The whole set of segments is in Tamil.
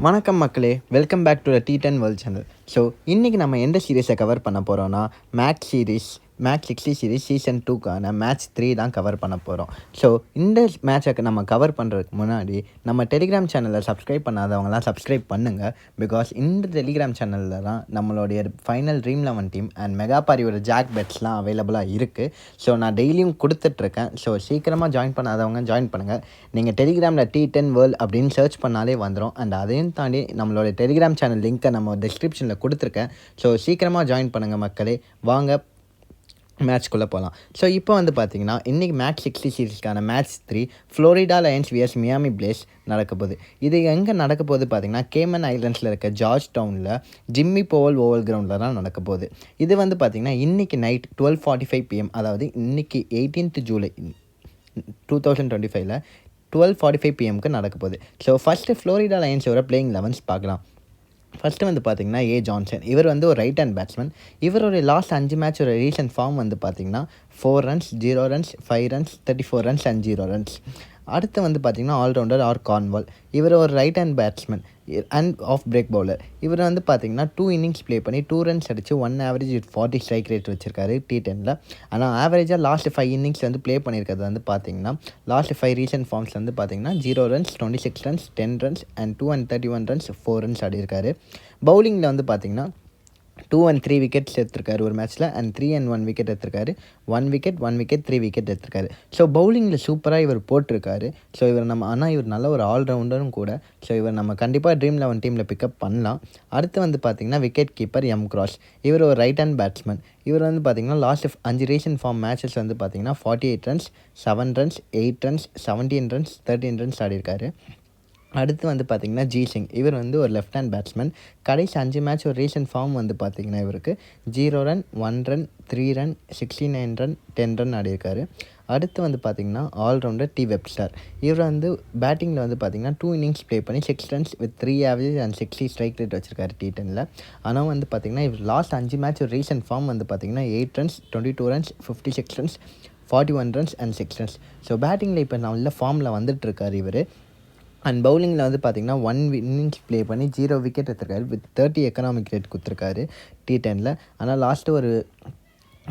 வணக்கம் மக்களே, welcome back to the T10 world channel. So இன்றைக்கி நம்ம எந்த சீரீஸை கவர் பண்ண போகிறோன்னா மேட்ச் 60 சீரீஸ் சீசன் 2க்கான மேட்ச் 3 தான் கவர் பண்ண போகிறோம். ஸோ இந்த மேட்சை நம்ம கவர் பண்ணுறதுக்கு முன்னாடி நம்ம டெலிகிராம் சேனலில் சப்ஸ்கிரைப் பண்ணாதவங்களாம் சப்ஸ்கிரைப் பண்ணுங்கள். பிகாஸ் இந்த டெலிகிராம் சேனலில் தான் நம்மளுடைய final dream 11 team and Mega பாரியோட ஜாக் பெட்ஸ்லாம் அவைலபிளாக இருக்குது. ஸோ நான் டெய்லியும் கொடுத்துட்ருக்கேன். ஸோ சீக்கிரமாக ஜாயின் பண்ணாதவங்க ஜாயின் பண்ணுங்கள். நீங்கள் டெலிகிராமில் T10 வேர்ல்ட் அப்படின்னு சர்ச் பண்ணாலே வந்துடும். அண்ட் அதையும் தாண்டி நம்மளோட டெலிகிராம் சேனல் லிங்க்கை நம்ம டிஸ்கிரிப்ஷனில் கொடுத்துருக்கேன். ஸோ சீக்கிரமாக ஜாயின் பண்ணுங்கள் மக்களே. வாங்க மேட்ச்க்குள்ளே போகலாம். ஸோ இப்போ பார்த்தீங்கன்னா இன்றைக்கி மேட்ச் 60 சீரீஸ்க்கான match 3 Florida Lions versus Miami Blaze நடக்க போகுது. இது எங்கே நடக்க போகுது பார்த்தீங்கன்னா கேமன் ஐலண்ட்ஸில் இருக்க ஜார்ஜ் டவுனில் ஜிம்மி போவல் ஓவல் கிரவுண்டில் தான் நடக்க போகுது. இது பார்த்தீங்கன்னா இன்றைக்கி நைட் 12:45 PM, அதாவது இன்றைக்கி 18th ஜூலை 2025 12:45 PMக்கு நடக்க போகுது. ஸோ ஃபஸ்ட்டு ஃப்ளோரிடா லயன்ஸோட பிளேயிங் 11s பார்க்கலாம். ஃபஸ்ட்டு பார்த்தீங்கன்னா ஏ ஜான்சன். இவர் ஒரு ரைட் ஹேண்ட் பேட்ஸ்மேன். இவரோட லாஸ்ட் 5 மேட்சோட ரீசன்ட் ஃபார்ம் பார்த்தீங்கன்னா 4 runs 0 runs 5 runs 34 runs and 0 runs. அடுத்து பார்த்தீங்கன்னா ஆல்ரவுண்டர் ஆர் கார்ன்வால். இவர் ஒரு right hand batsman and off break bowler. இவர் பார்த்தீங்கன்னா 2 innings ப்ளே பண்ணி 2 runs அடித்து 1 average with 40 ஸ்ட்ரைக் ரேட் வச்சிருக்காரு T10ல். ஆனால் ஆவரேஜாக லாஸ்ட் 5 innings ப்ளே பண்ணியிருக்கிறது பார்த்தீங்கன்னா லாஸ்ட் 5 ரீசன்ட் ஃபார்ம்ஸ் பார்த்தீங்கன்னா 0 runs 26 runs 10 runs and 2 and 31 runs 4 runs ஆடியிருக்காரு. பவுலிங்கில் பார்த்தீங்கன்னா 2 and 3 விக்கெட்ஸ் எடுத்திருக்காரு ஒரு மேட்ச்சில். அண்ட் 3 and 1 விக்கெட் எடுத்திருக்காரு. 1 விக்கெட் 3 விக்கெட் எடுத்திருக்காரு. ஸோ பவுலிங்கில் சூப்பராக இவர் போட்டிருக்காரு. ஸோ இவர் ஆனால் இவர் நல்ல ஒரு ஆல்ரவுண்டரும் கூட. ஸோ இவர் நம்ம கண்டிப்பாக ட்ரீம் 11 டீமில் பிக்கப் பண்ணலாம். அடுத்து பார்த்தீங்கன்னா விக்கெட் கீப்பர் எம் கிராஸ். இவர் ஒரு ரைட் ஹேண்ட் பேட்ஸ்மேன். இவர் பார்த்தீங்கன்னா லாஸ்ட் 5 ரீசன்ட் ஃபார்ம் மேட்சஸ் பார்த்தீங்கன்னா 48 runs 7 runs 8 runs 17 runs 13 runs ஆடியிருக்காரு. அடுத்து பார்த்தீங்கன்னா ஜி சிங். இவர் ஒரு லெஃப்ட் ஹேண்ட் பேட்ஸ்மேன். கடைசி 5 மேட்ச் ஒரு ரீசன்ட் ஃபார்ம் பார்த்தீங்கன்னா இவருக்கு 0 run 1 run 3 run 69 run 10 run ஆடியிருக்காரு. அடுத்து பார்த்தீங்கன்னா ஆல்ரவுண்டர் டி வெப்ஸ்டர். இவர் பேட்டிங்கில் பார்த்தீங்கன்னா 2 innings ப்ளே பண்ணி 6 runs with 3 average and 60 strike rate வச்சிருக்காரு T10ல். ஆனால் பார்த்தீங்கன்னா இவர் லாஸ்ட் 5 மேட்ச் ஒரு ரீசன்ட் ஃபார்ம் பார்த்தீங்கன்னா 8 runs 22 runs 56 runs 41 runs and 6 runs. So பேட்டிங்கில் இப்போ நல்ல ஃபார்மில் வந்துட்டுருக்கார் இவர். அண்ட் பவுலிங்கில் பார்த்தீங்கன்னா 1 innings ப்ளே பண்ணி 0 விக்கெட் எடுத்திருக்காரு வித் 30 எக்கனாமிக் ரேட் கொடுத்துருக்காரு T10ல். ஆனால் லாஸ்ட்டு ஒரு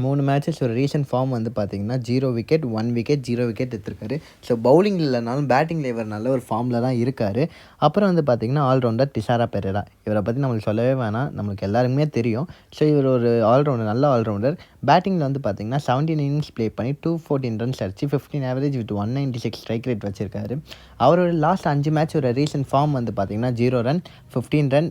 3 மேட்சஸ் ஒரு ரீசன்ட் ஃபார்ம் பார்த்தீங்கன்னா 0 விக்கெட் 1 விக்கெட் 0 விக்கெட் எடுத்திருக்காரு. ஸோ பவுலிங் இல்லைனாலும் பேட்டிங்கில் இவர் நல்ல ஒரு ஃபார்மில் தான் இருக்கார். அப்புறம் பார்த்தீங்கன்னா ஆல்ரவுண்டர் டிசாரா பெரேரா. இவரை பற்றி நம்மளுக்கு சொல்லவே வேணாம், நம்மளுக்கு எல்லாருக்குமே தெரியும். ஸோ இவர் ஒரு ஆல்ரவுண்டர், நல்ல ஆல்ரவுண்டர். பேட்டிங்கில் பார்த்தீங்கன்னா 17 innings ப்ளே பண்ணி 214 runs அடிச்சு 15 average with 196 ஸ்ட்ரைக் ரேட் வச்சிருக்காரு. அவரோட லாஸ்ட் 5 மேட்ச் ஒரு ரீசன்ட் ஃபார்ம் பார்த்தீங்கன்னா 0 run 15 run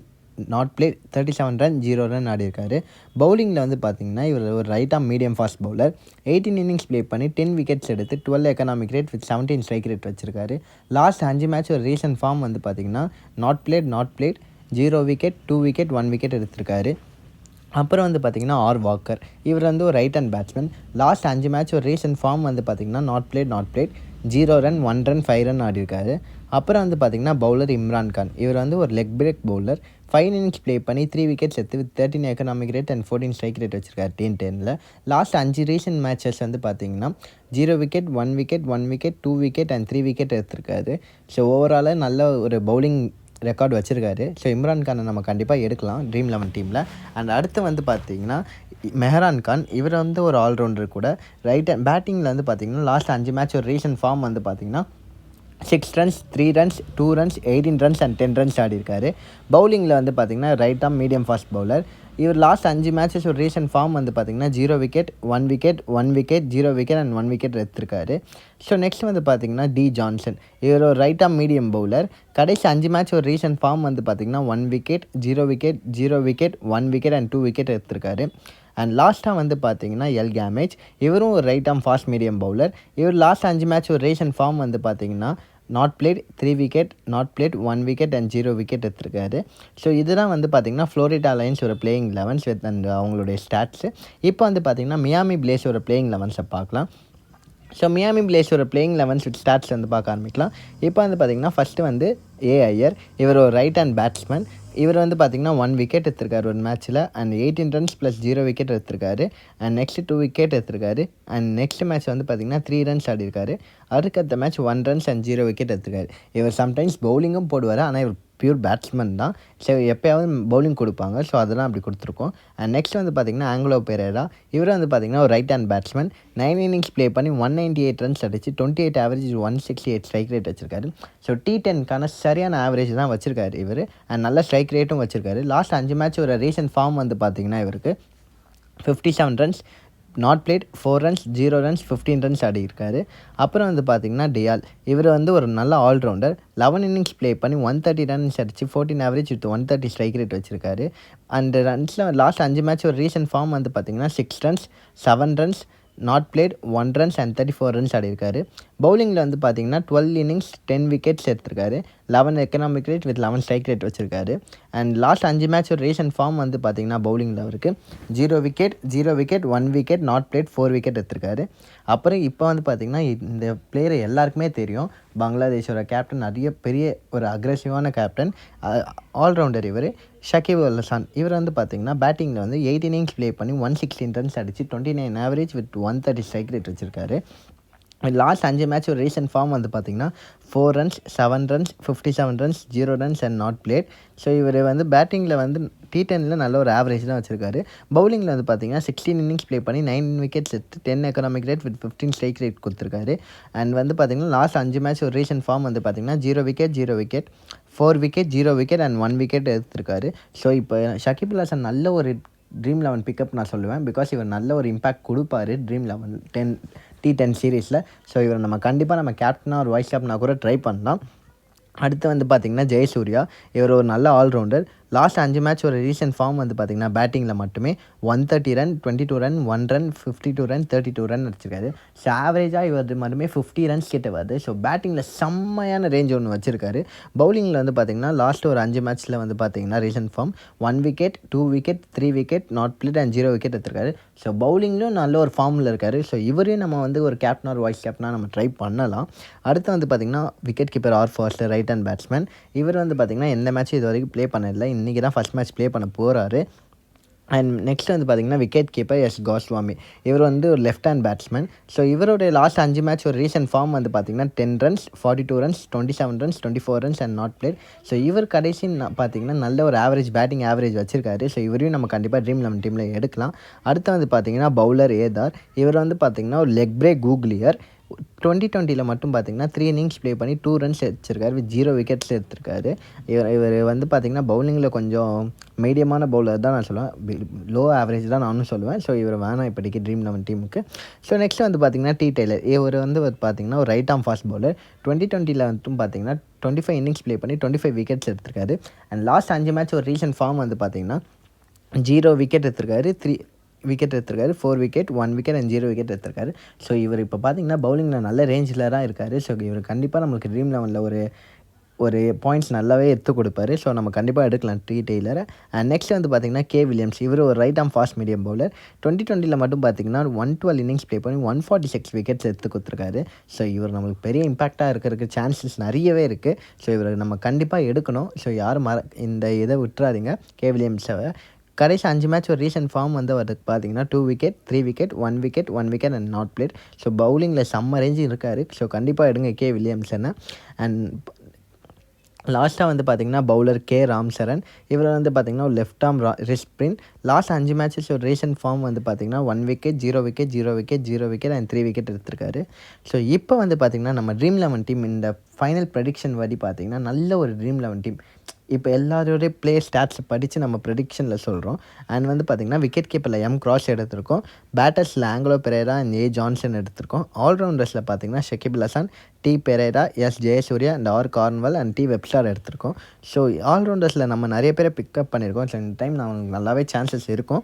not play 37 run 0 run ஆடியிருக்காரு. பவுலிங்கில் பார்த்தீங்கன்னா இவர் ஒரு ரைட் ஆம் medium fast bowler. 18 innings play பண்ணி 10 விக்கெட்ஸ் எடுத்து 12 economic rate with 17 strike rate வச்சிருக்காரு. லாஸ்ட் 5 மேட்ச் ஒரு ரீசன்ட் ஃபார்ம் பார்த்தீங்கன்னா not plate 0 wicket 2 wicket 1 wicket எடுத்திருக்காரு. அப்புறம் பார்த்தீங்கன்னா ஆர் வாக்கர். இவர் ஒரு right hand batsman. Last 5 match ஒரு ரீசன்ட் ஃபார்ம் பார்த்தீங்கன்னா not plate 0 run 1 run 5 run ஆடியிருக்காரு. அப்புறம் பார்த்தீங்கன்னா பவுலர் இம்ரான் கான். இவர் ஒரு leg break bowler. 5 innings play பண்ணி 3 விக்கெட்ஸ் எடுத்து with 13 economic rate and 14 strike rate வச்சிருக்காரு T10ல். லாஸ்ட் 5 ரீசன்ட் மேட்சஸ் பார்த்தீங்கன்னா 0 wicket 1 wicket 1 wicket 2 wicket and 3 wicket எடுத்திருக்காரு. ஸோ ஓவராலாக நல்ல ஒரு பவுலிங் ரெக்கார்டு வச்சுருக்காரு. ஸோ இம்ரான் கானை நம்ம கண்டிப்பாக எடுக்கலாம் ட்ரீம் 11 டீமில். அண்ட் அடுத்து பார்த்தீங்கன்னா மெஹரான் கான். இவர் ஒரு ஆல்ரவுண்டர் கூட. ரைட் பேட்டிங்கில் பார்த்தீங்கன்னா லாஸ்ட் 5 மேட்ச் ஒரு ரீசன்ட் ஃபார்ம் பார்த்தீங்கன்னா 6 runs 3 runs 2 runs 18 runs and 10 runs ஆடியிருக்காரு. பவுலிங்கில் பார்த்தீங்கன்னா ரைட் ஆம் மீடியம் ஃபாஸ்ட் பவுலர். இவர் லாஸ்ட் 5 மேட்சஸ் ஒரு ரீசன்ட் ஃபார்ம் பார்த்தீங்கன்னா 0 wicket 1 wicket 1 wicket 0 wicket and 1 wicket எடுத்திருக்காரு. ஸோ நெக்ஸ்ட் பார்த்தீங்கன்னா டி ஜான்சன். இவர் ஒரு ரைட் ஆம் மீடியம் பவுலர். கடைசி 5 மேட்ச் ஒரு ரீசன்ட் ஃபார்ம் பார்த்தீங்கன்னா 1 wicket 0 wicket 0 wicket 1 wicket and 2 wicket எடுத்திருக்காரு. அண்ட் லாஸ்ட்டாக பார்த்தீங்கன்னா எல் கேமேஜ். இவரும் ஒரு ரைட் ஆம் ஃபாஸ்ட் மீடியம் பவுலர். இவர் லாஸ்ட் 5 மேட்ச் ஒரு ரீசன்ட் ஃபார்ம் பார்த்தீங்கன்னா not plate 3 wicket not played 1 wicket and 0 wicket எடுத்திருக்காரு. ஸோ இதுதான் பார்த்தீங்கன்னா ஃப்ளோரிடா லயன்ஸ் ஒரு பிளேயிங் 11s வித் அண்ட் அவங்களுடைய ஸ்டாட்ஸு. இப்போ பார்த்தீங்கன்னா மியாமி பிளேஸ் ஒரு பிளேயிங் 11ஸை பார்க்கலாம். ஸோ மியாமி பிளேஸ் ஒரு பிளேயிங் 11s வித் ஸ்டாட்ஸ் பார்க்க ஆரம்பிக்கலாம். இப்போ பார்த்தீங்கன்னா ஃபஸ்ட்டு ஏ ஐயர். இவர் ஒரு ரைட் ஹேண்ட் பேட்ஸ்மேன். இவர் பார்த்தீங்கன்னா 1 விக்கெட் எடுத்திருக்காரு ஒரு மேட்ச்சில். அண்ட் 18 runs ப்ளஸ் 0 விக்கெட் எடுத்திருக்காரு. அண்ட் நெக்ஸ்ட் 2 விக்கெட் எடுத்திருக்காரு. அண்ட் நெக்ஸ்ட் மேட்ச் பார்த்தீங்கன்னா 3 runs ஆடிருக்காரு. அதுக்கடுத்த மேட்ச் 1 ரன்ஸ் அண்ட் 0 விக்கெட் எடுத்திருக்காரு. இவர் சம்டைம்ஸ் பவுலிங்கும் போடுவார். ஆனால் இவர் பியூர் பேட்ஸ்மேன் தான். ஸோ எப்போயாவது பவுலிங் கொடுப்பாங்க. ஸோ அதெல்லாம் அப்படி கொடுத்துருக்கோம். அண்ட் நெக்ஸ்ட் வந்து பார்த்திங்கன்னா ஆங்கிலோ பெரேரா. இவர் வந்து பார்த்திங்கன்னா ஒரு right hand batsman. 9 innings play பண்ணி 198 ரன்ஸ் அடிச்சு 28 ஆவரேஜ் 168 ஸ்ட்ரைக் ரேட் வச்சிருக்காரு. ஸோ T10க்கான சரியான ஆவரேஜ் தான் வச்சிருக்காரு இவர். அண்ட் நல்ல ஸ்ட்ரைக் ரேட்டும் வச்சிருக்காரு. லாஸ்ட் 5 மேட்ச் ஒரு ரீசன்ட் ஃபார்ம் வந்து பார்த்திங்கன்னா இவருக்கு 57 runs, not played 4 runs, 0 runs, 15 runs ஆடியிருக்காரு. அப்புறம் வந்து பார்த்திங்கன்னா டியால். இவர் வந்து ஒரு நல்ல ஆல்ரவுண்டர். 11 இன்னிங்ஸ் ப்ளே பண்ணி 130 ரன்ஸ் அடிச்சு 14 ஆவரேஜ் வித் 130 ஸ்ட்ரைக் ரேட் வச்சிருக்காரு. அந்த ரன்ஸில் லாஸ்ட் 5 மேட்ச் ஒரு ரீசன்ட் ஃபார்ம் வந்து பார்த்திங்கன்னா 6 runs, 7 runs, not played 1 runs and 34 runs ஆடிருக்காரு. பவுலிங்கில் வந்து பார்த்தீங்கன்னா 12 இன்னிங்ஸ் 10 விக்கெட்ஸ் எடுத்திருக்காரு. 11 economic rate with 11 strike rate வச்சிருக்காரு. அண்ட் லாஸ்ட் 5 மேட்ச் ஒரு ரீசன்ட் ஃபார்ம் வந்து பார்த்தீங்கன்னா பவுலிங்கில் அவருக்கு 0 wicket, 1 wicket, not played 4 wicket எடுத்திருக்காரு. அப்புறம் இப்போ வந்து பார்த்திங்கன்னா இந்த பிளேயரை எல்லாருக்குமே தெரியும். பங்களாதேஷோட கேப்டன், நிறைய பெரிய ஒரு அக்ரெசிவான கேப்டன், ஆல்ரவுண்டர் இவர். ஷகிப் அல் ஹசன். இவர் வந்து பார்த்திங்கன்னா பேட்டிங்கில் வந்து 8 இன்னிங்ஸ் ப்ளே பண்ணி 116 ரன்ஸ் அடிச்சு 29 ஆவரேஜ் வித் 130 ஸ்ட்ரைக் ரேட் வச்சிருக்காரு. லாஸ்ட் 5 மேட்ச் ஒரு ரீசன்ட் ஃபார்ம் வந்து பார்த்திங்கன்னா 4 runs, 7 runs, 57 runs, 0 runs and not played. So இவர் வந்து பேட்டிங்கில் வந்து T10ல் நல்ல ஒரு ஆவரேஜ் தான் வச்சிருக்காரு. பவுலிங்கில் வந்து பார்த்திங்கன்னா 16 இன்னிங்ஸ் ப்ளே பண்ணி 9 விக்கெட்ஸ் எடுத்து 10 economic rate with 15 strike rate கொடுத்துருக்காரு. அண்ட் வந்து பார்த்திங்கன்னா லாஸ்ட் 5 மேட்ச் ஒரு ரீசன்ட் ஃபார்ம் வந்து பார்த்திங்கன்னா 0 wicket, 0 wicket, 4 wicket, 0 wicket and 1 wicket எடுத்திருக்காரு. ஸோ இப்போ ஷகிப் அல் ஹசன் நல்ல ஒரு ட்ரீம் 11 பிக்கப் நான் சொல்லுவேன். பிகாஸ் இவர் நல்ல ஒரு இம்பாக்ட் கொடுப்பாரு ட்ரீம் 11 T10 சீரீஸில். ஸோ இவர் நம்ம கண்டிப்பாக நம்ம கேப்டனாக ஒரு வைஸ் கேப்டனாக கூட ட்ரை பண்ணலாம். அடுத்து வந்து பார்த்திங்கன்னா ஜெயசூர்யா. இவர் ஒரு நல்ல ஆல்ரவுண்டர். லாஸ்ட் 5 மேட்ச் ஒரு ரீசன்ட் ஃபார்ம் வந்து பார்த்திங்கன்னா பேட்டிங்கில் மட்டுமே 130 run, 22 run, 1 run, 52 run, 32 run அடிச்சிருக்காரு. ஸோ ஆவரேஜாக இவர் மட்டுமே 50 ரன்ஸ் கிட்ட வருது. ஸோ பேட்டிங்கில் செம்மையான ரேஞ்ச் ஒன்று வச்சிருக்காரு. பவுலிங்கில் வந்து பார்த்திங்கன்னா லாஸ்ட் ஒரு 5 மேட்ச்சில் வந்து பார்த்திங்கன்னா recent form 1 wicket, 2 wicket, 3 wicket, not played and 0 wicket எடுத்திருக்காரு. ஸோ பவுலிங்லையும் நல்ல ஒரு ஃபார்மில் இருக்கார். ஸோ இவரையும் நம்ம வந்து ஒரு கேப்டனாக ஒரு வைஸ் கேப்டனாக நம்ம ட்ரை பண்ணலாம். அடுத்து வந்து பார்த்திங்கன்னா wicket keeper R Foster, right hand batsman. இவர் வந்து பார்த்திங்கன்னா எந்த மேட்ச்சும் இது வரைக்கும் ப்ளே பண்ணதில்லை. இன்றைக்கி தான் ஃபஸ்ட் மேட்ச் ப்ளே பண்ண போகிறாரு. அண்ட் நெக்ஸ்ட் வந்து பார்த்திங்கன்னா விக்கெட் கீப்பர் எஸ் கோஸ்வாமி. இவர் வந்து ஒரு லெஃப்ட் ஹேண்ட் பேட்ஸ்மேன். ஸோ இவருடைய லாஸ்ட் 5 மேட்ச் ஒரு ரீசன்ட் ஃபார்ம் வந்து பார்த்திங்கன்னா 10 runs, 42 runs, 27 runs, 24 runs and not played. So இவர் கடைசி பார்த்திங்கன்னா நல்ல ஒரு ஆவரேஜ் பேட்டிங் ஆவரேஜ் வச்சிருக்காரு. ஸோ இவரையும் நம்ம கண்டிப்பாக ட்ரீம் 11 டீமில் எடுக்கலாம். அடுத்து வந்து பார்த்திங்கன்னா பவுலர் ஏதார். இவர் வந்து பார்த்திங்கன்னா ஒரு லெக் பிரேக் கூகுளியர். 2020 மட்டும் பார்த்திங்கன்னா 3 இன்னிங்ஸ் ப்ளே பண்ணி 2 ரன்ஸ் எடுத்திருக்காரு வித் 0 விக்கெட்ஸ் எடுத்திருக்காரு. இவர் வந்து பார்த்திங்கன்னா பவுலிங்கில் கொஞ்சம் மீடியமான பவுலர் தான் நான் சொல்லுவேன். லோ ஆவரேஜ் தான் நானும் சொல்லுவேன். ஸோ இவர் வேணாம் இப்போதைக்கு ட்ரீம் 11 டீமுக்கு. ஸோ நெக்ஸ்ட் வந்து பார்த்திங்கன்னா டி டெய்லர். இவர் வந்து பார்த்திங்கன்னா ஒரு ரைட் ஆர்ம் ஃபாஸ்ட் பவுலர். 2020 மட்டும் பார்த்திங்கன்னா 25 இன்னிங்ஸ் ப்ளே பண்ணி 25 விக்கெட்ஸ் எடுத்திருக்காரு. அண்ட் லாஸ்ட் 5 மேட்ச் ஒரு ரீசன்ட் ஃபார்ம் வந்து பார்த்திங்கன்னா 0 விக்கெட் எடுத்திருக்காரு, 3 விக்கெட் எடுத்திருக்காரு, 4 விக்கெட், 1 விக்கெட் அண்ட் 0 விக்கெட் எடுத்திருக்காரு. ஸோ இவர் இப்போ பார்த்திங்கன்னா பவுலிங்கில் நல்ல ரேஞ்சில் தான் இருக்கார். ஸோ இவர் கண்டிப்பாக நம்மளுக்கு ட்ரீம் 11 ஒரு பாயிண்ட்ஸ் நல்லாவே எடுத்து கொடுப்பாரு. ஸோ நம்ம கண்டிப்பாக எடுக்கலாம் டி டெய்லரை. அண்ட் நெக்ஸ்ட் வந்து பார்த்திங்கன்னா கே வில்லியம்ஸ். இவர் ஒரு right arm fast medium bowler. 2020 மட்டும் பார்த்திங்கன்னா 112 இன்னிங்ஸ் ப்ளே பண்ணி 146 விக்கெட்ஸ் எடுத்து கொடுத்துருக்காரு. ஸோ இவர் நம்மளுக்கு பெரிய இம்பாக்டாக இருக்கிறதுக்கு சான்சஸ் நிறையவே இருக்குது. ஸோ இவரை நம்ம கண்டிப்பாக எடுக்கணும். ஸோ யாரும் இந்த இதை விட்டுறாதீங்க கே வில்லியம்ஸை. கடைசி 5 மேட்ச் ஒரு ரீசன்ட் ஃபார்ம் வந்து அவருக்கு பார்த்தீங்கன்னா 2 wicket, 3 wicket, 1 wicket, 1 wicket and not played. So பவுலிங்கில் செம்ம ரேஞ்சு இருக்கார். ஸோ கண்டிப்பாக எடுங்க கே வில்லியம்சனை. அண்ட் லாஸ்ட்டாக வந்து பார்த்திங்கன்னா பவுலர் கே ராம்சரன். இவர் வந்து பார்த்திங்கன்னா ஒரு left arm wrist spin. Last 5 matches ஒரு ரீசன்ட் ஃபார்ம் வந்து பார்த்திங்கன்னா 1 wicket, 0 wicket, 0 wicket, 0 wicket and 3 wicket எடுத்திருக்காரு. ஸோ இப்போ வந்து பார்த்திங்கன்னா நம்ம ட்ரீம் 11 டீம் இந்த ஃபைனல் ப்ரெடிக்ஷன் படி பார்த்திங்கன்னா நல்ல ஒரு ட்ரீம் 11 டீம். இப்போ எல்லாரோடைய பிளே ஸ்டாட்ஸை படித்து நம்ம ப்ரெடிக்ஷனில் சொல்கிறோம். அண்ட் வந்து பார்த்திங்கன்னா விக்கெட் கீப்பரில் எம் கிராஸ் எடுத்திருக்கோம். பேட்டர்ஸில் Angelo Perera and A Johnson எடுத்திருக்கோம். ஆல்ரவுண்டர்ஸில் பார்த்திங்கன்னா Shakib Al Hasan, D Perera, S Jayasuriya and R Cornwall and D Webster எடுத்திருக்கோம். ஸோ ஆல்ரவுண்டர்ஸில் நம்ம நிறைய பேரை பிக்கப் பண்ணியிருக்கோம். ஸோ இந்த டைம் நமக்கு நல்லாவே சான்சஸ் இருக்கும்.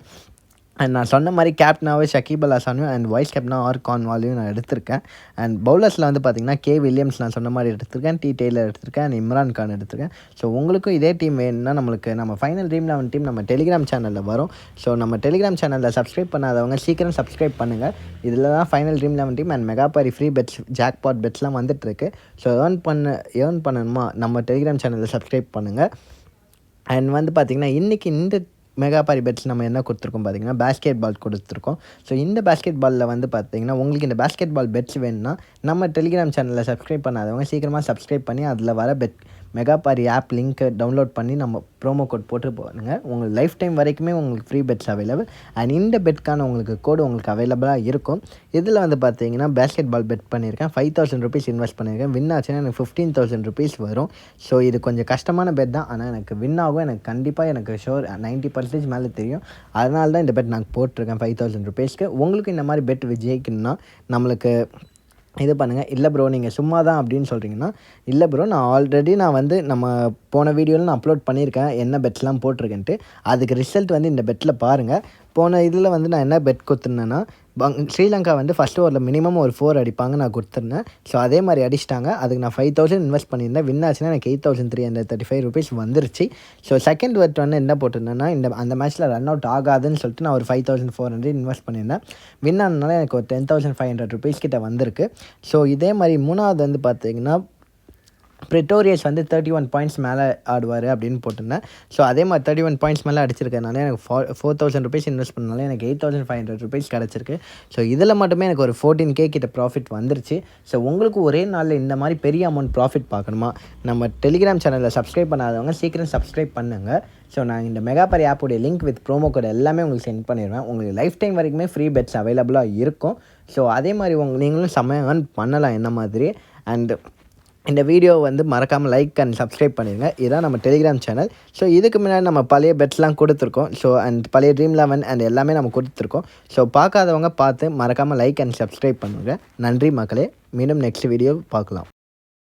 அண்ட் நான் சொன்ன மாதிரி கேப்டனாகவே ஷகிப் அல் ஹசனையும் அண்ட் வைஸ் கேப்டனாக ஆர் கார்ன்வாலையும் நான் எடுத்திருக்கேன். அண்ட் பவுலர்ஸில் வந்து பார்த்திங்கன்னா கே வில்லியம்ஸ் நான் சொன்ன மாதிரி எடுத்திருக்கேன், டி டெய்லர் எடுத்திருக்கேன் அண்ட் இம்ரான் கான் எடுத்திருக்கேன். ஸோ உங்களுக்கும் இதே டீம் வேணும்னா நம்மளுக்கு நம்ம ஃபைனல் ட்ரீம் 11 டீம் நம்ம டெலிகிராம் சேனலில் வரும். ஸோ நம்ம டெலிகிராம் சேனலில் சப்ஸ்கிரைப் பண்ணாதவங்க சீக்கிரம் சப்ஸ்கிரைப் பண்ணுங்கள். இதில் தான் final dream 11 team and Megapari free bets, jackpot பெட்ஸ்லாம் வந்துட்டுருக்கு. ஸோ ஏர்ன் பண்ணணுமா நம்ம டெலிகிராம் சேனலில் சப்ஸ்கிரைப் பண்ணுங்கள். அண்ட் வந்து பார்த்திங்கன்னா இன்றைக்கி இந்த மெகா பாரி பெட்ஸ் நம்ம என்ன கொடுத்துருக்கோம் பார்த்தீங்கன்னா பேஸ்கெட் பால் கொடுத்துருக்கோம். ஸோ இந்த பேஸ்கெட் பாலில் வந்து பார்த்தீங்கன்னா உங்களுக்கு இந்த பேஸ்கெட் பால் பெட்ஸ் வேணும்னா நம்ம டெலிகிராம் சேனலில் சப்ஸ்கிரைப் பண்ணாதவங்க சீக்கிரமாக சப்ஸ்கிரைப் பண்ணி அதில் வர மெகா பாரி ஆப் லிங்க்கை டவுன்லோட் பண்ணி நம்ம ப்ரோமோ கோட் போட்டு போடுங்க. உங்களுக்கு லைஃப் டைம் வரைக்குமே உங்களுக்கு ஃப்ரீ பெட்ஸ் அவைலபிள். அண்ட் இந்த பெட்கான உங்களுக்கு கோடு உங்களுக்கு அவைலபிளாக இருக்கும். இதில் வந்து பார்த்தீங்கன்னா பேஸ்கெட் பால் பெட் பண்ணியிருக்கேன். 5000 ருபீஸ் இன்வெஸ்ட் பண்ணியிருக்கேன். வின் ஆச்சுன்னா எனக்கு 15000 ருபீஸ் வரும். ஸோ இது கொஞ்சம் கஷ்டமான பெட் தான். ஆனால் எனக்கு வின் ஆகும். எனக்கு கண்டிப்பாக எனக்கு ஷோர் 90% மேலே தெரியும். அதனால தான் இந்த பெட் நான் போட்டிருக்கேன் 5000 ருபீஸ்க்கு. உங்களுக்கு இந்த மாதிரி பெட் ஜெயிக்கணும்னா நம்மளுக்கு இது பண்ணுங்கள். இல்லை ப்ரோ நீங்கள் சும்மா தான் அப்படின்னு சொல்கிறீங்கன்னா, இல்லை ப்ரோ நான் வந்து நம்ம போன வீடியோவில் நான் அப்லோட் பண்ணியிருக்கேன் என்ன பெட்ஸ்லாம் போட்டிருக்கேன்ட்டு. அதுக்கு ரிசல்ட் வந்து இந்த பெட்டில் பாருங்கள். போன இதில் வந்து நான் என்ன பெட் கொடுத்துருந்தேன்னா ஸ்ரீலங்கா வந்து ஃபஸ்ட் ஓவரில் மினிமம் ஒரு 4 அடிப்பாங்க நான் கொடுத்துருந்தேன். ஸோ அதே மாதிரி அடிச்சிட்டாங்க. அதுக்கு நான் 5000 இன்வெஸ்ட் பண்ணியிருந்தேன். வின் ஆச்சுன்னா எனக்கு 8335 ருபீஸ் வந்துருச்சு. ஸோ செகண்ட் பெட் வந்து என்ன போட்டிருந்தேன்னா அந்த மேட்ச்சில் ரன் அவுட் ஆகாதுன்னு சொல்லிட்டு நான் ஒரு 5400 இன்வெஸ்ட் பண்ணியிருந்தேன். வின் ஆனதுனால எனக்கு ஒரு 10500 ருபீஸ் கிட்ட வந்திருக்கு. ஸோ இதே மாதிரி மூணாவது வந்து பார்த்தீங்கன்னா பிரிட்டோரியஸ் வந்து 31 பாயிண்ட்ஸ் மேலே ஆடுவார் அப்படின்னு போட்டிருந்தேன். ஸோ அதே மாதிரி 31 பாயிண்ட்ஸ் மேலே அடிச்சிருக்கனால எனக்கு 4000 ருபீஸ் இன்வெஸ்ட் பண்ணனால எனக்கு 8500 ருபீஸ் கிடச்சிருக்கு. ஸோ இதில் மட்டுமே எனக்கு ஒரு 14K கிட்ட ப்ராஃபிட் வந்துருச்சு. ஸோ உங்களுக்கு ஒரே நாளில் இந்த மாதிரி பெரிய அமௌண்ட் ப்ராஃபிட் பார்க்கணுமா, நம்ம டெலிகிராம் சேனலில் சப்ஸ்கிரைப் பண்ணாதவங்க சீக்கிரம் சப்ஸ்கிரைப் பண்ணுங்கள். ஸோ நான் இந்த மெகா பாரி ஆப்போடைய லிங்க் வித் ப்ரோமோ கோட் எல்லாமே உங்களுக்கு சென்ட் பண்ணிடுவேன். உங்களுக்கு லைஃப் டைம் வரைக்குமே ஃப்ரீ பெட்ஸ் அவைலபிளாக இருக்கும். ஸோ அதே மாதிரி நீங்களும் செம்மையாக earn பண்ணலாம் என்ன மாதிரி. அண்ட் இந்த வீடியோ வந்து மறக்காமல் லைக் அண்ட் சப்ஸ்கிரைப் பண்ணிடுங்க. இதுதான் நம்ம டெலிகிராம் சேனல். ஸோ இதுக்கு முன்னாடி நம்ம பழைய பெட்ஸ்லாம் கொடுத்துருக்கோம். ஸோ அண்ட் பழைய ட்ரீம் 11 அண்ட் எல்லாமே நம்ம கொடுத்துருக்கோம். ஸோ பார்க்காதவங்க பார்த்து மறக்காமல் லைக் அண்ட் சப்ஸ்கிரைப் பண்ணுங்கள். நன்றி மக்களே. மீண்டும் நெக்ஸ்ட் வீடியோ பார்க்கலாம்.